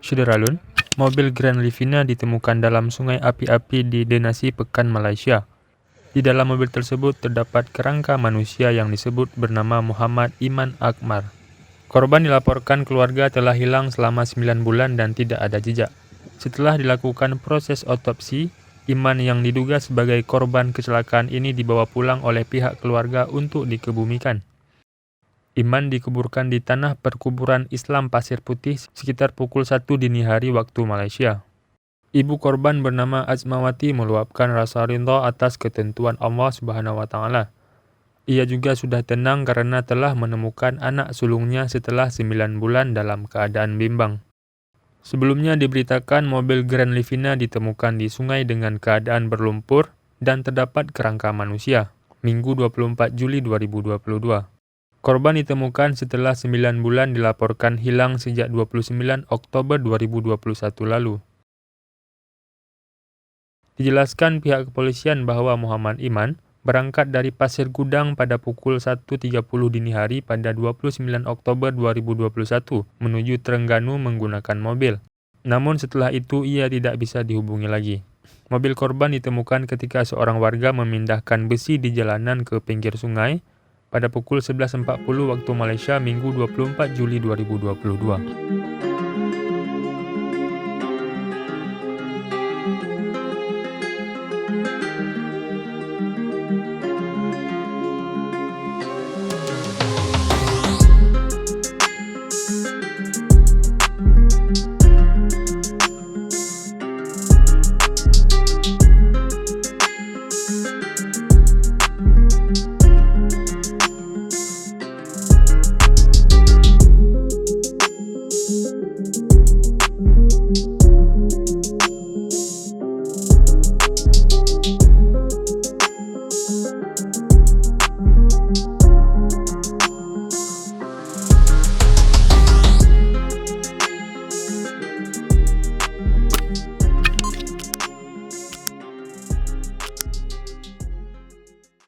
Syederalun, mobil Grand Livina ditemukan dalam sungai api-api di Denasi, Pekan, Malaysia. Di dalam mobil tersebut terdapat kerangka manusia yang disebut bernama Muhammad Iman Akmar. Korban dilaporkan keluarga telah hilang selama 9 bulan dan tidak ada jejak. Setelah dilakukan proses otopsi, Iman yang diduga sebagai korban kecelakaan ini dibawa pulang oleh pihak keluarga untuk dikebumikan. Iman dikuburkan di tanah perkuburan Islam Pasir Putih sekitar pukul 1 dini hari waktu Malaysia. Ibu korban bernama Azmawati meluapkan rasa ridha atas ketentuan Allah Subhanahu wa taala. Ia juga sudah tenang karena telah menemukan anak sulungnya setelah 9 bulan dalam keadaan bimbang. Sebelumnya diberitakan mobil Grand Livina ditemukan di sungai dengan keadaan berlumpur dan terdapat kerangka manusia, Minggu 24 Juli 2022. Korban ditemukan setelah 9 bulan dilaporkan hilang sejak 29 Oktober 2021 lalu. Dijelaskan pihak kepolisian bahwa Muhammad Iman berangkat dari Pasir Gudang pada pukul 1.30 dini hari pada 29 Oktober 2021 menuju Terengganu menggunakan mobil. Namun setelah itu ia tidak bisa dihubungi lagi. Mobil korban ditemukan ketika seorang warga memindahkan besi di jalanan ke pinggir sungai pada pukul 11.40 waktu Malaysia Minggu 24 Juli 2022.